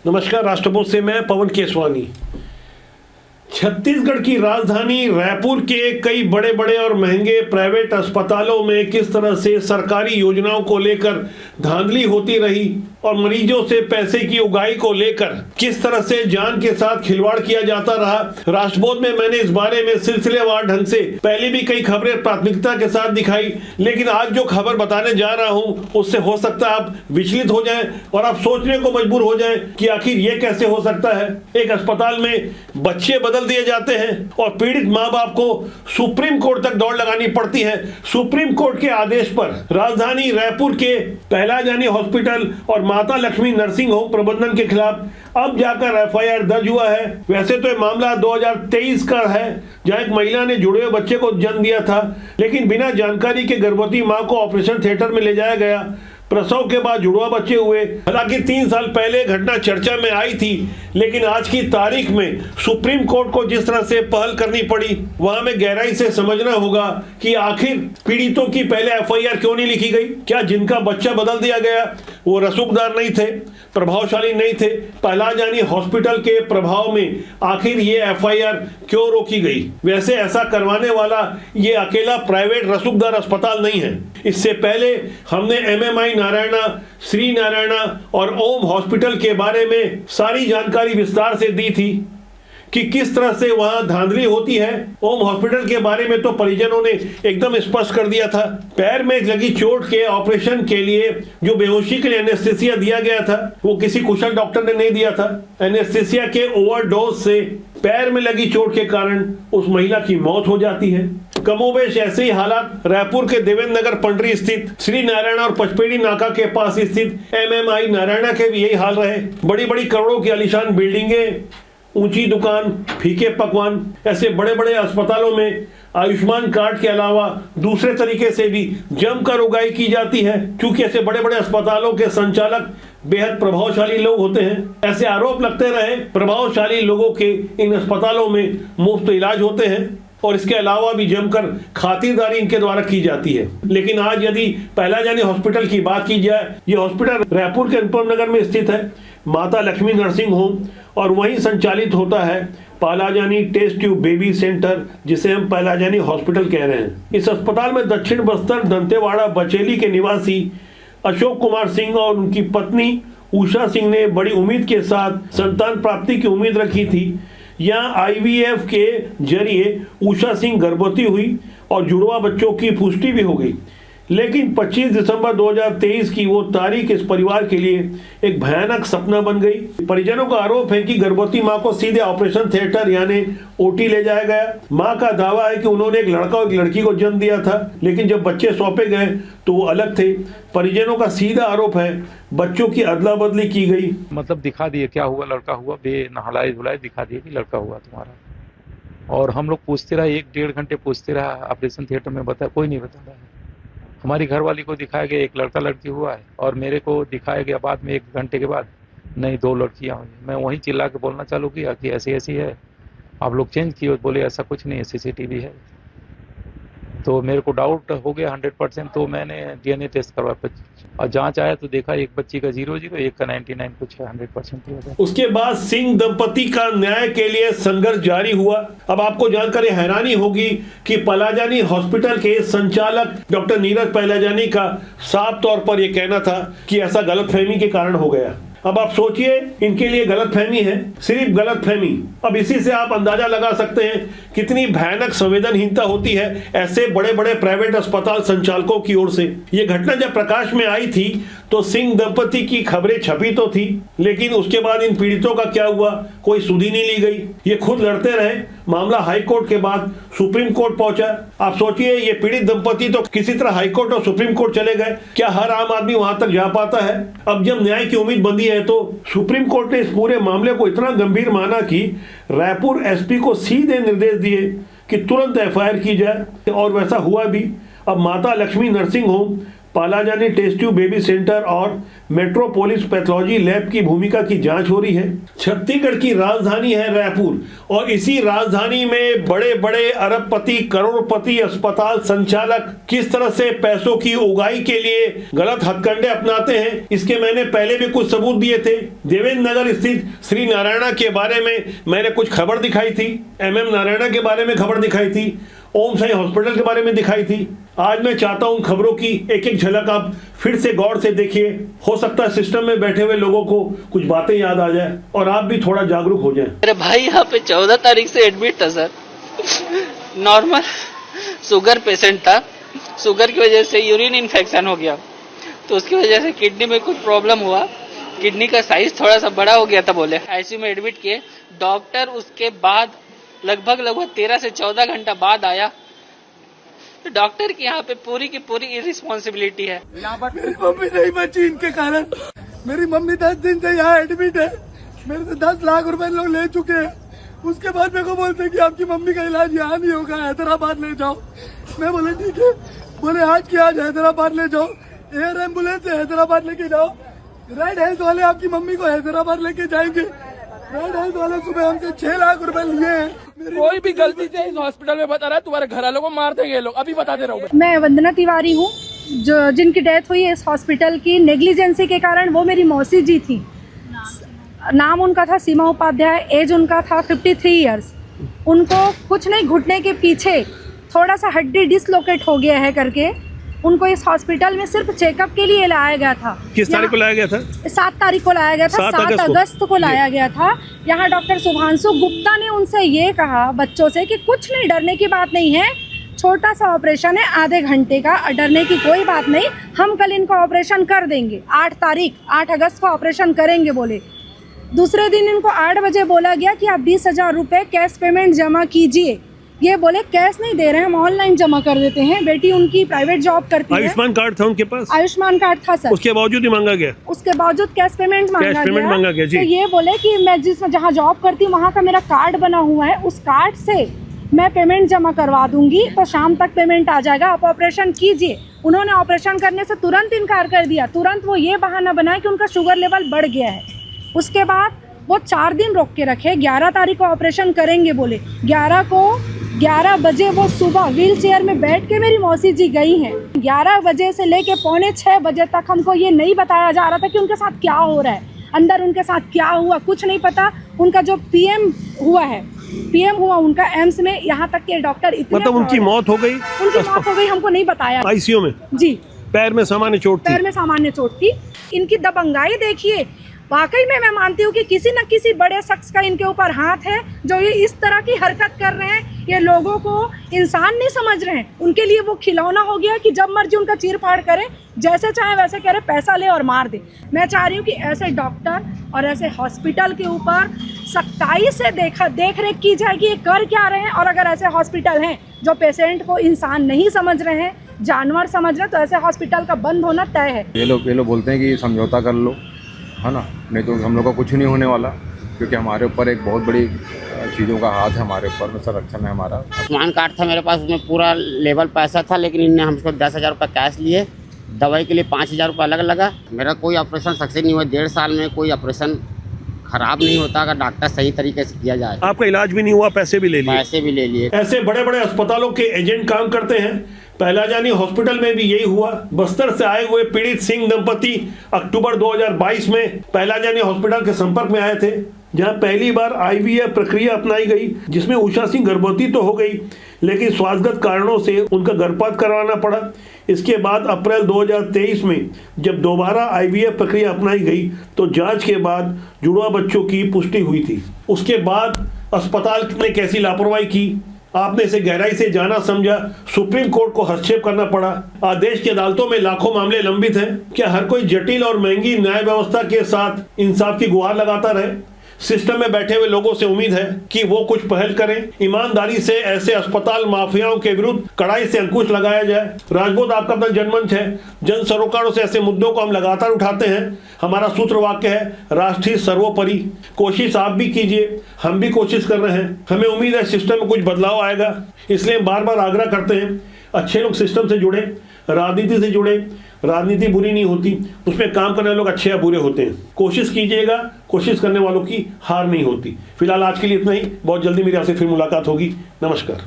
नमस्कार, राष्ट्रपोत से मैं पवन केसवानी। छत्तीसगढ़ की राजधानी रायपुर के कई बड़े बड़े और महंगे प्राइवेट अस्पतालों में किस तरह से सरकारी योजनाओं को लेकर धांधली होती रही और मरीजों से पैसे की उगाही को लेकर किस तरह से जान के साथ खिलवाड़ किया जाता रहा, राष्ट्रपोत में मैंने इस बारे में सिलसिलेवार ढंग से पहले भी कई खबरें प्राथमिकता के साथ दिखाई। लेकिन आज जो खबर बताने जा रहा हूं उससे हो सकता है आप विचलित हो जाएं और आप सोचने को मजबूर हो जाएं कि आखिर ये कैसे हो सकता है। एक अस्पताल में बच्चे बदल दिए जाते हैं और पीड़ित माँ बाप को सुप्रीम कोर्ट तक दौड़ लगानी पड़ती है। सुप्रीम कोर्ट के आदेश पर राजधानी रायपुर के पहला जानी हॉस्पिटल और माता लक्ष्मी नर्सिंग होम प्रबंधन के खिलाफ अब जाकर एफआईआर दर्ज हुआ है। वैसे तो यह मामला 2023 का है, जहां एक महिला ने जुड़े हुए बच्चे को जन्म दिया था, लेकिन बिना जानकारी के गर्भवती मां को ऑपरेशन थिएटर में ले जाया गया। प्रसव के बाद जुड़वा बच्चे हुए। हालांकि 3 साल पहले घटना चर्चा में आई थी, लेकिन आज की तारीख में सुप्रीम कोर्ट को जिस तरह से पहल करनी पड़ी, वहां में गहराई से समझना होगा कि आखिर पीड़ितों की पहले एफआईआर क्यों नहीं लिखी गई। क्या जिनका बच्चा बदल दिया गया वो रसूखदार नहीं थे, प्रभावशाली नहीं थे? पहला जानी हॉस्पिटल के प्रभाव में आखिर ये एफआईआर क्यों रोकी गई? वैसे ऐसा करवाने वाला ये अकेला प्राइवेट रसूखदार अस्पताल नहीं है। इससे पहले हमने एमएमआई नारायणा, श्री नारायणा और ओम हॉस्पिटल के बारे में सारी जानकारी विस्तार से दी थी कि किस तरह से वहां धांधली होती है। ओम हॉस्पिटल के बारे में तो परिजनों ने एकदम स्पष्ट कर दिया था। पैर में लगी चोट के ऑपरेशन के लिए जो बेहोशी के लिए एनेस्थेसिया दिया गया था, वो किसी कुशल डॉक्टर ने नहीं दिया था। एनेस्थेसिया के ओवरडोज से पैर में लगी चोट के कारण उस महिला की मौत हो जाती है। कमोबेश ऐसे ही हालात रायपुर के देवेंद्र नगर पंडरी स्थित श्री नारायण और पचपेड़ी नाका के पास स्थित एमएमआई नारायणा के भी यही हाल रहे। बड़ी बड़ी करोड़ों की आलीशान बिल्डिंगें, ऊंची दुकान, फीके पकवान, ऐसे बड़े बड़े अस्पतालों में आयुष्मान कार्ड के अलावा दूसरे तरीके से भी जमकर उगाही की जाती है। क्योंकि ऐसे बड़े बड़े अस्पतालों के संचालक बेहद प्रभावशाली लोग होते हैं। ऐसे आरोप लगते रहे प्रभावशाली लोगों के इन अस्पतालों में मुफ्त इलाज होते हैं और इसके अलावा भी जमकर खातिरदारी इनके द्वारा की जाती है। लेकिन आज यदि पहला जानी हॉस्पिटल की बात की जाए, ये हॉस्पिटल रायपुर के अनुपम नगर में स्थित है, माता लक्ष्मी नर्सिंग होम, और वहीं संचालित होता है पहला जानी टेस्ट ट्यूब बेबी सेंटर, जिसे हम पहला जानी हॉस्पिटल कह रहे हैं। इस अस्पताल में दक्षिण बस्तर दंतेवाड़ा बचेली के निवासी अशोक कुमार सिंह और उनकी पत्नी उषा सिंह ने बड़ी उम्मीद के साथ संतान प्राप्ति की उम्मीद रखी थी। यहाँ आईवीएफ के जरिए उषा सिंह गर्भवती हुई और जुड़वा बच्चों की पुष्टि भी हो गई। लेकिन 25 दिसंबर 2023 की वो तारीख इस परिवार के लिए एक भयानक सपना बन गई। परिजनों का आरोप है कि गर्भवती मां को सीधे ऑपरेशन थिएटर यानी ओटी ले जाया गया। मां का दावा है कि उन्होंने एक लड़का और एक लड़की को जन्म दिया था, लेकिन जब बच्चे सौंपे गए तो वो अलग थे। परिजनों का सीधा आरोप है बच्चों की अदला बदली की गई। मतलब दिखा दिए क्या हुआ, लड़का हुआ, बे नहलाए धुलाए दिखा दिए कि लड़का हुआ तुम्हारा। और हम लोग पूछते रहे, 1-1.5 घंटे पूछते रहा ऑपरेशन थिएटर में, बता कोई नहीं बता रहा है। हमारी घरवाली को दिखाया गया एक लड़का लड़की हुआ है, और मेरे को दिखाया गया बाद में 1 घंटे के बाद नहीं 2 लड़कियां हुई। मैं वहीं चिल्ला के बोलना चालू किया कि ऐसी ऐसी है, आप लोग चेंज किए? बोले ऐसा कुछ नहीं है, सीसीटीवी है। तो मेरे को डाउट हो गया 100%, तो मैंने डीएनए टेस्ट करवाया और जांच आया तो देखा एक बच्ची का 0-0, एक का 99 कुछ है, 100%। उसके बाद सिंह दंपति का न्याय के लिए संघर्ष जारी हुआ। अब आपको जानकर हैरानी होगी कि पलाजानी हॉस्पिटल के संचालक डॉक्टर नीरज पहलाजानी का साफ तौर पर यह कहना था कि ऐसा गलतफहमी के कारण हो गया। अब आप सोचिए, इनके लिए गलतफहमी है, सिर्फ गलतफहमी। अब इसी से आप अंदाजा लगा सकते हैं कितनी भयानक संवेदनहीनता होती है ऐसे बड़े बड़े प्राइवेट अस्पताल संचालकों की ओर से। ये घटना जब प्रकाश में आई थी तो सिंह दंपति की खबरें छपी तो थी, लेकिन उसके बाद इन पीड़ितों का क्या हुआ, कोई सुधि नहीं ली गई। ये खुद लड़ते रहे। मामला हाईकोर्ट के बाद सुप्रीम कोर्ट पहुंचा। आप सोचिए, ये पीड़ित दंपति तो किसी तरह हाईकोर्ट और सुप्रीम कोर्ट चले गए। क्या हर आम आदमी वहां तक जा पाता है? अब जब न्याय की उम्मीद बंधी है तो सुप्रीम कोर्ट ने इस पूरे मामले को इतना गंभीर माना कि रायपुर एसपी को सीधे निर्देश दिए कि तुरंत एफआईआर की जाए, और वैसा हुआ भी। अब Mata Lakshmi nursing home Palajani test tube baby centre और मेट्रोपोलिस पैथोलॉजी लैब की भूमिका की जांच हो रही है। छत्तीसगढ़ की राजधानी है रायपुर और इसी राजधानी में बड़े बड़े अरबपति करोड़पति अस्पताल संचालक किस तरह से पैसों की उगाही के लिए गलत हथकंडे अपनाते हैं, इसके मैंने पहले भी कुछ सबूत दिए थे। देवेंद्र नगर स्थित श्री नारायणा के बारे में मैंने कुछ खबर दिखाई थी, MM नारायणा के बारे में खबर दिखाई थी, ओम साई हॉस्पिटल के बारे में दिखाई थी। आज मैं चाहता हूं खबरों की एक एक झलक आप फिर से गौर से देखिए। हो सकता है सिस्टम में बैठे हुए लोगों को कुछ बातें याद आ जाए और आप भी थोड़ा जागरूक हो जाएं। मेरे भाई यहाँ पे 14 तारीख से एडमिट था सर। नॉर्मल शुगर पेशेंट था, शुगर की वजह से यूरिन इन्फेक्शन हो गया, तो उसकी वजह से किडनी में कुछ प्रॉब्लम हुआ, किडनी का साइज थोड़ा सा बड़ा हो गया था, बोले आईसीयू में एडमिट किए। डॉक्टर उसके बाद लगभग 13 से 14 घंटा बाद आया। तो डॉक्टर की यहाँ पे पूरी की पूरी इरिस्पॉन्सिबिलिटी है। मेरी मम्मी नहीं बची इनके कारण। मेरी मम्मी 10 दिन से यहाँ एडमिट है। मेरे से 10 लाख रुपए लोग ले चुके हैं। उसके बाद मेरे को बोलते हैं कि आपकी मम्मी का इलाज यहाँ नहीं होगा, हैदराबाद ले जाओ। मैं बोले ठीक है। बोले आज की आज हैदराबाद ले जाओ, एयर एम्बुलेंस से हैदराबाद लेके जाओ। रेड हेल्थ वाले आपकी मम्मी को हैदराबाद लेके जाएंगे। रेड हेल्थ वाले सुबह हमसे 6 लाख रुपए लिए हैं। कोई भी गलती से इस हॉस्पिटल में बता रहा है तुम्हारे घर वालों को मार देंगे लोग, अभी बता दे रहा हूँ। मैं वंदना तिवारी हूँ, जो जिनकी डेथ हुई इस हॉस्पिटल की नेग्लिजेंसी के कारण। वो मेरी मौसी जी थी। नाम उनका था सीमा उपाध्याय, एज उनका था 53 इयर्स। उनको कुछ नहीं, घुटने के पीछे थोड़ा सा हड्डी डिसलोकेट हो गया है करके उनको इस हॉस्पिटल में सिर्फ चेकअप के लिए लाया गया था। किस तारीख को लाया गया था? 7 तारीख को लाया गया था। 7 अगस्त को लाया गया था। यहाँ डॉक्टर शुभांशु गुप्ता ने उनसे ये कहा बच्चों से कि कुछ नहीं, डरने की बात नहीं है, छोटा सा ऑपरेशन है, आधे घंटे का, डरने की कोई बात नहीं, हम कल इनका ऑपरेशन कर देंगे। 8 अगस्त को ऑपरेशन करेंगे बोले। दूसरे दिन इनको 8 बजे बोला गया कि आप 20,000 रुपये कैश पेमेंट जमा कीजिए। ये बोले कैश नहीं दे रहे हैं, हम ऑनलाइन जमा कर देते हैं। बेटी उनकी प्राइवेट जॉब करती है। आयुष्मान कार्ड था उनके पास? आयुष्मान कार्ड था सर। उसके बावजूद ही मांगा गया? उसके बावजूद कैश पेमेंट मांगा गया जी। तो ये बोले कि मैं जहाँ जॉब करती हूँ वहाँ का मेरा कार्ड बना हुआ है, उस कार्ड से मैं पेमेंट जमा करवा दूंगी, तो शाम तक पेमेंट आ जाएगा, आप ऑपरेशन कीजिए। उन्होंने ऑपरेशन करने से तुरंत इनकार कर दिया। तुरंत वो ये बहाना बनाया कि उनका शुगर लेवल बढ़ गया है। उसके बाद वो 4 दिन रोक के रखे। 11 तारीख को ऑपरेशन करेंगे बोले। 11 बजे वो सुबह व्हील चेयर में बैठ के मेरी मौसी जी गई हैं। 11 बजे से लेके 5:45 बजे तक हमको ये नहीं बताया जा रहा था कि उनके साथ क्या हो रहा है, अंदर उनके साथ क्या हुआ, कुछ नहीं पता। उनका जो पीएम हुआ उनका एम्स में, यहाँ तक के डॉक्टर इतने, मतलब उनकी मौत हो गई? उनकी मौत हो गई, हमको नहीं बताया। आईसीयू में? जी। पैर में सामान्य चोट थी। इनकी दबंगाई देखिए। वाकई में मैं मानती हूँ कि किसी न किसी बड़े शख्स का इनके ऊपर हाथ है, जो ये इस तरह की हरकत कर रहे हैं। ये लोगों को इंसान नहीं समझ रहे हैं। उनके लिए वो खिलौना हो गया कि जब मर्जी उनका चीर फाड़ करें, जैसे चाहे वैसे करे, पैसा ले और मार दे। मैं चाह रही हूँ कि ऐसे डॉक्टर और ऐसे हॉस्पिटल के ऊपर सख्ताई से देख रेख की जाए कि ये कर क्या रहे हैं। और अगर ऐसे हॉस्पिटल हैं जो पेशेंट को इंसान नहीं समझ रहे हैं, जानवर समझ रहे हैं, तो ऐसे हॉस्पिटल का बंद होना तय है। ये लोग बोलते हैं कि समझौता कर लो, है ना, नहीं तो हम लोग का कुछ नहीं होने वाला, क्योंकि हमारे ऊपर एक बहुत बड़ी चीज़ों का हाथ है, हमारे ऊपर में संरक्षण है हमारा। आयुष्मान कार्ड था मेरे पास, उसमें पूरा लेवल पैसा था, लेकिन इनने हमको 10,000 रुपये कैश लिए। दवाई के लिए 5,000 रुपये अलग लगा। मेरा कोई ऑपरेशन सक्सेस नहीं हुआ। 1.5 साल में कोई ऑपरेशन खराब नहीं होता अगर डॉक्टर सही तरीके से किया जाए। आपका इलाज भी नहीं हुआ, पैसे भी ले लिए। ऐसे बड़े बड़े अस्पतालों के एजेंट काम करते हैं। पालाजानी हॉस्पिटल में भी यही हुआ। बस्तर से आए हुए पीड़ित सिंह दंपति अक्टूबर 2022 में पालाजानी हॉस्पिटल के संपर्क में आए थे, जहां पहली बार IVF प्रक्रिया अपनाई गई, जिसमें उषा सिंह गर्भवती तो हो गई, लेकिन स्वास्थ्यगत कारणों से उनका गर्भपात करवाना पड़ा। इसके बाद अप्रैल 2023 में जब दोबारा IVF प्रक्रिया अपनाई गई, तो जांच के बाद जुड़वा बच्चों की पुष्टि हुई थी। उसके बाद अस्पताल ने कैसी लापरवाही की, आपने इसे गहराई से जाना समझा, सुप्रीम कोर्ट को हस्तक्षेप करना पड़ा। आदेश की अदालतों में लाखों मामले लंबित हैं। क्या हर कोई जटिल और महंगी न्याय व्यवस्था के साथ इंसाफ की गुहार लगाता रहे? सिस्टम में बैठे हुए लोगों से उम्मीद है कि वो कुछ पहल करें। ईमानदारी से ऐसे अस्पताल माफियाओं के विरुद्ध कड़ाई से अंकुश लगाया जाए। राजबोध आपका अपना जनमंच है। जन सरोकारों से ऐसे मुद्दों को हम लगातार उठाते हैं। हमारा सूत्र वाक्य है, राष्ट्रीय सर्वोपरि। कोशिश आप भी कीजिए, हम भी कोशिश कर रहे हैं। हमें उम्मीद है सिस्टम में कुछ बदलाव आएगा। इसलिए बार बार आग्रह करते हैं, अच्छे लोग सिस्टम से जुड़े, राजनीति से जुड़े। राजनीति बुरी नहीं होती, उसमें काम करने वाले लोग अच्छे या बुरे होते हैं। कोशिश कीजिएगा, कोशिश करने वालों की हार नहीं होती। फिलहाल आज के लिए इतना ही। बहुत जल्दी मेरी आपसे फिर मुलाकात होगी। नमस्कार।